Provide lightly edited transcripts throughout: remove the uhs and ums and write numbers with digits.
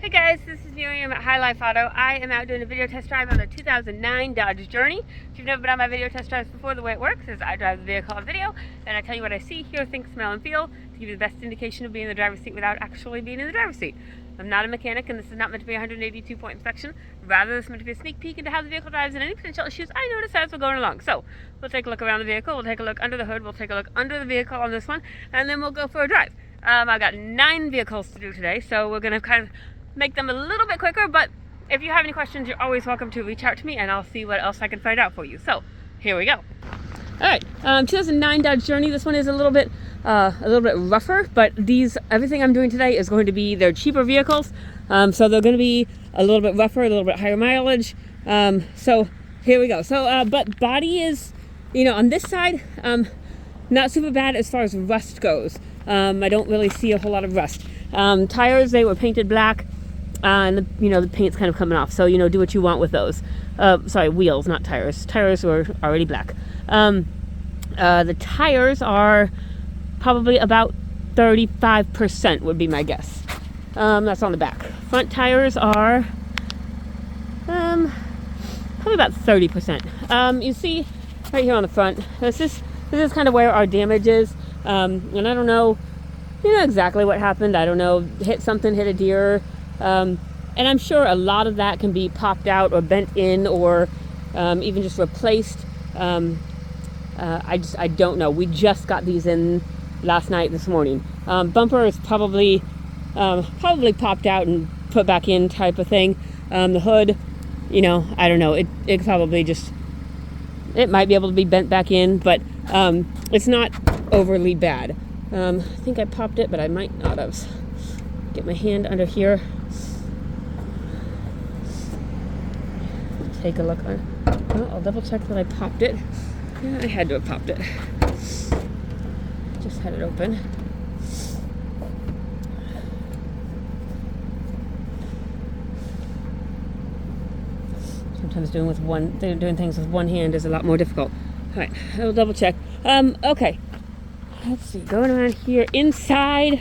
Hey guys, this is Miriam at High Life Auto. I am out doing a video test drive on the 2009 Dodge Journey. If you've never been on my video test drives before, the way it works is I drive the vehicle on video, and I tell you what I see, hear, think, smell, and feel to give you the best indication of being in the driver's seat without actually being in the driver's seat. I'm not a mechanic, and this is not meant to be a 182-point inspection. Rather, this is meant to be a sneak peek into how the vehicle drives and any potential issues I notice as we're going along. So, we'll take a look around the vehicle, we'll take a look under the hood, we'll take a look under the vehicle on this one, and then we'll go for a drive. I've got 9 vehicles to do today, so we're going to kind of make them a little bit quicker, but if you have any questions, you're always welcome to reach out to me and I'll see what else I can find out for you. So here we go. All right, 2009 Dodge Journey. This one is a little bit rougher, but everything I'm doing today is going to be their cheaper vehicles, so they're going to be a little bit rougher, a little bit higher mileage. So here we go. So but body is, on this side, not super bad as far as rust goes. I don't really see a whole lot of rust. Tires, they were painted black. And the paint's kind of coming off, so do what you want with those. Sorry, wheels, not tires. Tires were already black. The tires are probably about 35% would be my guess. That's on the back. Front tires are probably about 30%. You see right here on the front, this is kind of where our damage is. And I don't know, exactly what happened. I don't know, hit a deer. And I'm sure a lot of that can be popped out or bent in or even just replaced. I don't know. We just got these in last night, this morning. Bumper is probably popped out and put back in type of thing. The hood, I don't know. It probably just, it might be able to be bent back in, but it's not overly bad. I think I popped it, but I might not have. Get my hand under here. Take a look. I'll double check that I popped it. Yeah, I had to have popped it. Just had it open. Sometimes doing things with one hand is a lot more difficult. All right, I'll double check. Okay. Let's see. Going around here inside,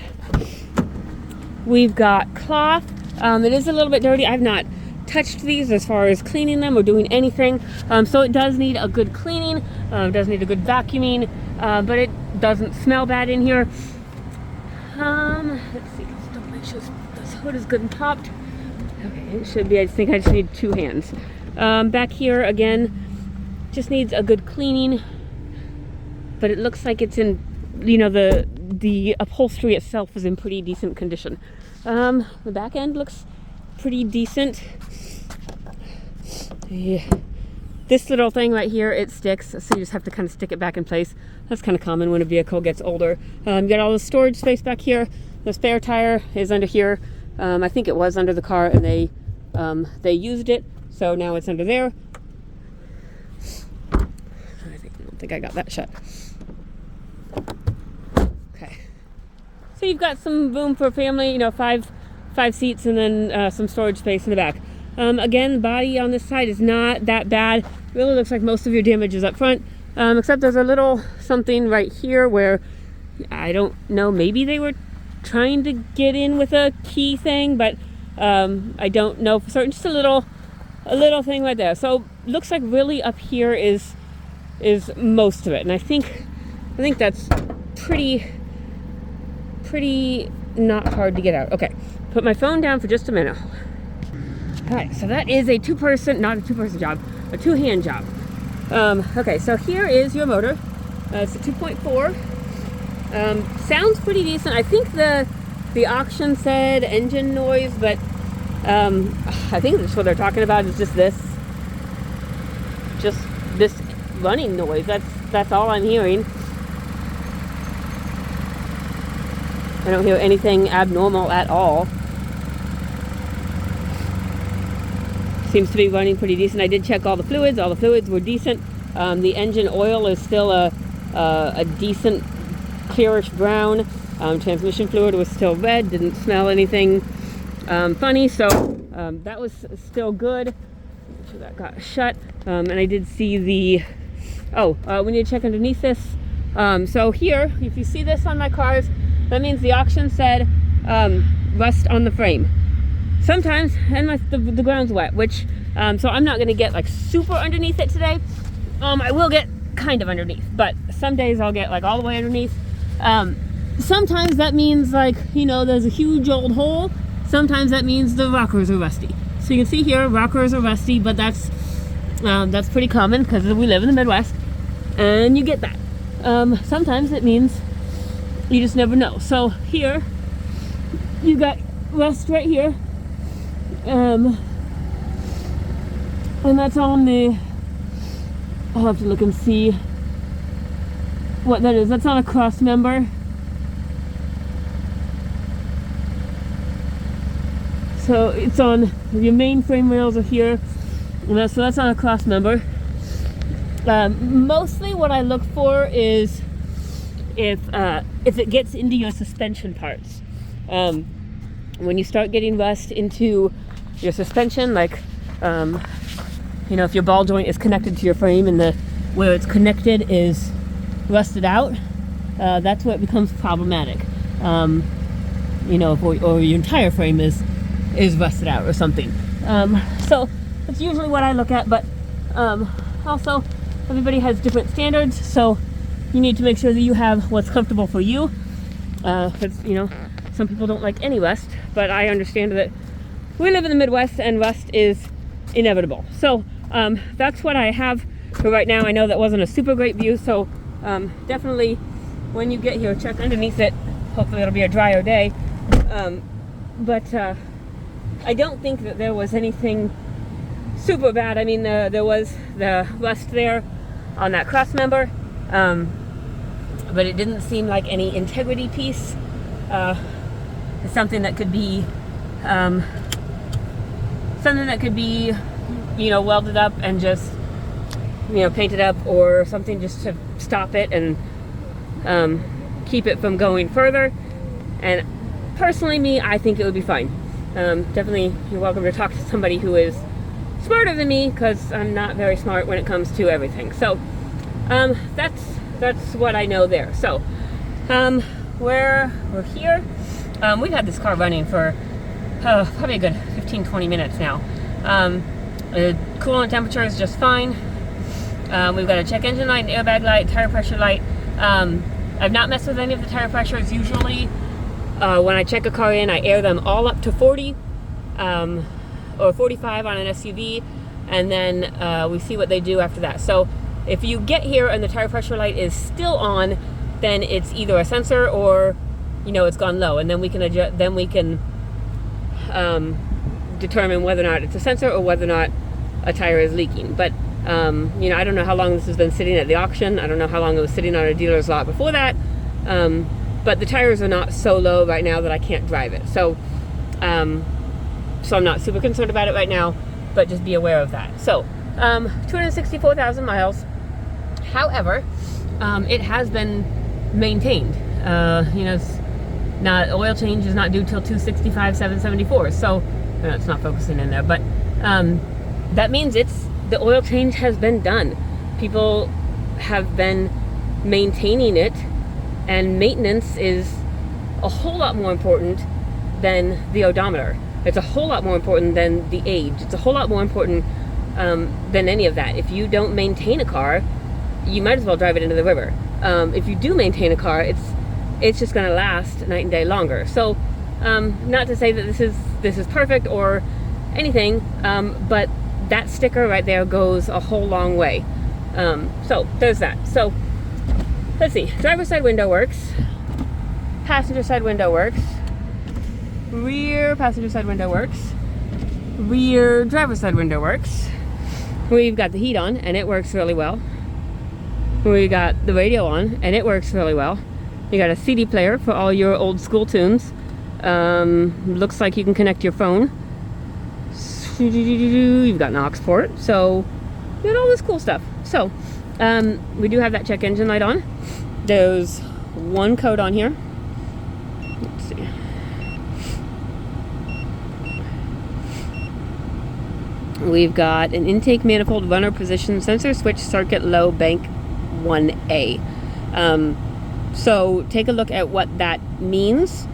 we've got cloth. It is a little bit dirty. I've not touched these as far as cleaning them or doing anything, so it does need a good cleaning. It does need a good vacuuming, but it doesn't smell bad in here. Let's see, let's make sure this hood is good and popped. Okay, it should be. I think I just need 2 hands. Back here again, just needs a good cleaning, but it looks like it's in, the upholstery itself is in pretty decent condition. The back end looks pretty decent. Yeah. This little thing right here, it sticks, so you just have to kind of stick it back in place. That's kind of common when a vehicle gets older. You got all the storage space back here. The spare tire is under here. I think it was under the car, and they used it, so now it's under there. I don't think I got that shut. Okay. So you've got some room for a family, 5 seats and then some storage space in the back. Again, the body on this side is not that bad. Really looks like most of your damage is up front, except there's a little something right here where I don't know, maybe they were trying to get in with a key thing, but I don't know for certain. Just a little thing right there. So looks like really up here is most of it, and I think that's pretty not hard to get out. Okay, put my phone down for just a minute. All right, so that is not a two-person job, a 2-hand job. Okay, so here is your motor. It's a 2.4. Sounds pretty decent. I think the auction said engine noise, but I think that's what they're talking about is just this running noise. That's all I'm hearing. I don't hear anything abnormal at all. Seems to be running pretty decent. I did check all the fluids. All the fluids were decent. The engine oil is still a decent clearish brown. Transmission fluid was still red. Didn't smell anything funny. So that was still good. Make sure that got shut. And I did see we need to check underneath this. So here, if you see this on my cars, that means the auction said rust on the frame. sometimes, unless the ground's wet, which, so I'm not gonna get like super underneath it today. I will get kind of underneath, but some days I'll get like all the way underneath. Sometimes that means like, you know, there's a huge old hole. Sometimes that means the rockers are rusty. So you can see here, rockers are rusty, but that's pretty common because we live in the Midwest, and you get that. Sometimes it means you just never know. So here, you got rust right here, and that's on the, I'll have to look and see what that is. That's on a cross member. So it's on your main frame rails are here, so that's on a cross member. Mostly what I look for is if it gets into your suspension parts. When you start getting rust into your suspension, like you know, if your ball joint is connected to your frame and where it's connected is rusted out, that's where it becomes problematic. You know, or your entire frame is rusted out or something. So that's usually what I look at, but also everybody has different standards, so you need to make sure that you have what's comfortable for you, because you know, some people don't like any rust, but I understand that we live in the Midwest and rust is inevitable. So that's what I have for right now. I know that wasn't a super great view, so definitely when you get here, check underneath it. Hopefully it'll be a drier day, but I don't think that there was anything super bad. I mean, there was the rust there on that cross member, but it didn't seem like any integrity piece. Something that could be you know, welded up and just, you know, painted up, or something just to stop it and keep it from going further. And personally, I think it would be fine. Definitely, you're welcome to talk to somebody who is smarter than me, because I'm not very smart when it comes to everything. So that's what I know there. So we're here. We've had this car running for probably a good 15-20 minutes now. The coolant temperature is just fine. We've got a check engine light, an airbag light, tire pressure light. I've not messed with any of the tire pressures. Usually when I check a car in, I air them all up to 40 or 45 on an SUV, and then we see what they do after that. So if you get here and the tire pressure light is still on, then it's either a sensor or, you know, it's gone low, and then we can adjust, then we can determine whether or not it's a sensor or whether or not a tire is leaking. But you know, I don't know how long this has been sitting at the auction. I don't know how long it was sitting on a dealer's lot before that. But the tires are not so low right now that I can't drive it. So so I'm not super concerned about it right now, but just be aware of that. So 264,000 miles. However, it has been maintained. You know, oil change is not due till 265, 774. So it's not focusing in there, but that means the oil change has been done. People have been maintaining it, and maintenance is a whole lot more important than the odometer. It's a whole lot more important than the age. It's a whole lot more important than any of that. If you don't maintain a car, you might as well drive it into the river. If you do maintain a car, it's just going to last night and day longer. So not to say that this is perfect or anything, but that sticker right there goes a whole long way. So there's that. So let's see. Driver's side window works. Passenger side window works. Rear passenger side window works. Rear driver's side window works. We've got the heat on, and it works really well. We got the radio on, and it works really well. You got a CD player for all your old school tunes. Looks like you can connect your phone. You've got an aux port, so you got all this cool stuff. So we do have that check engine light on. There's one code on here. Let's see. We've got an intake manifold runner position sensor switch circuit low bank 1A. So take a look at what that means.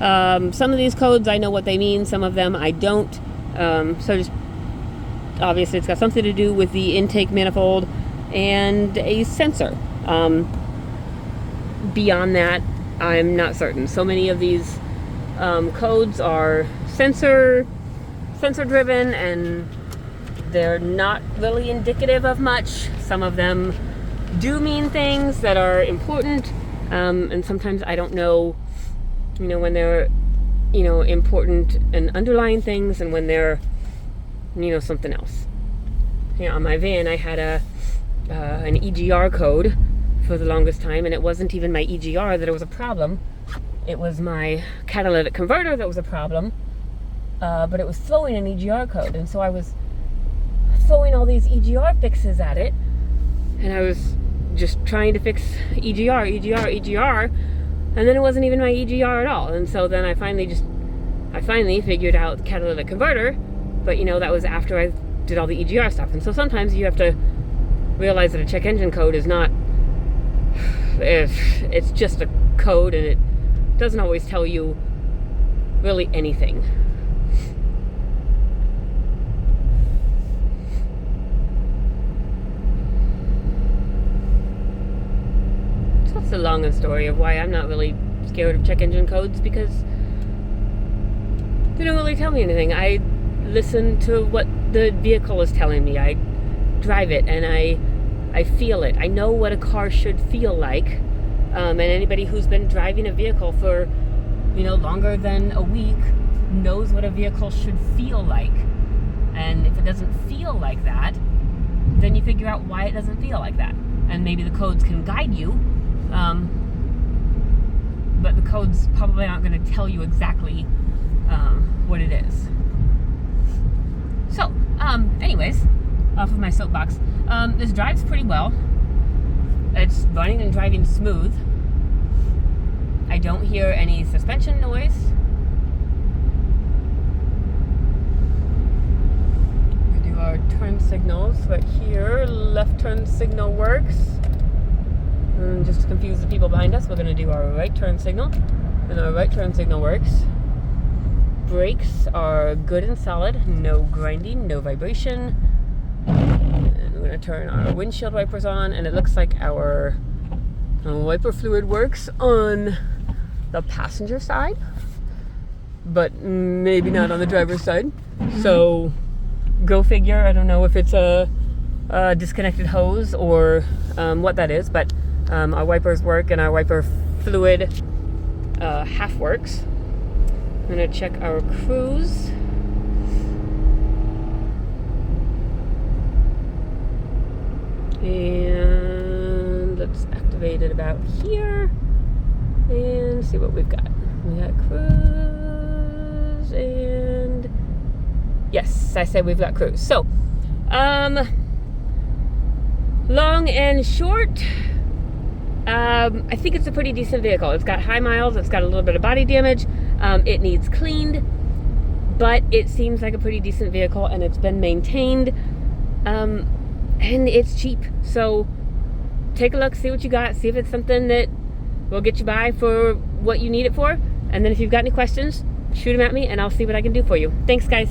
Some of these codes I know what they mean, some of them I don't. So just obviously it's got something to do with the intake manifold and a sensor. Beyond that, I'm not certain. So many of these codes are sensor driven, and they're not really indicative of much. Some of them do mean things that are important, and sometimes I don't know, when they're, important and underlying things, and when they're, something else. On my van, I had an EGR code for the longest time, and it wasn't even my EGR that it was a problem. It was my catalytic converter that was a problem, but it was throwing an EGR code, and so I was throwing all these EGR fixes at it, and I was just trying to fix EGR, and then it wasn't even my EGR at all. And so then I finally figured out the catalytic converter, but that was after I did all the EGR stuff. And so sometimes you have to realize that a check engine code is not, it's just a code, and it doesn't always tell you really anything. So that's the long and story of why I'm not really scared of check engine codes, because they don't really tell me anything. I listen to what the vehicle is telling me. I drive it and I feel it. I know what a car should feel like. And anybody who's been driving a vehicle for, longer than a week knows what a vehicle should feel like. And if it doesn't feel like that, then you figure out why it doesn't feel like that. And maybe the codes can guide you, but the codes probably aren't going to tell you exactly what it is. So, anyways, off of my soapbox, this drives pretty well. It's running and driving smooth. I don't hear any suspension noise. We do our turn signals right here. Left turn signal works. And just to confuse the people behind us, we're going to do our right turn signal. And our right turn signal works. Brakes are good and solid. No grinding, no vibration. And we're going to turn our windshield wipers on, and it looks like our wiper fluid works on the passenger side, but maybe not on the driver's side. So go figure. I don't know if it's a disconnected hose or what that is, but our wipers work, and our wiper fluid half works. I'm going to check our cruise. And let's activate it about here and see what we've got. We got cruise, and yes, I said we've got cruise. So, long and short, I think it's a pretty decent vehicle. It's got high miles, it's got a little bit of body damage, it needs cleaned, but it seems like a pretty decent vehicle, and it's been maintained, and it's cheap. So take a look, see what you got, see if it's something that will get you by for what you need it for, and then if you've got any questions, shoot them at me and I'll see what I can do for you. Thanks, guys.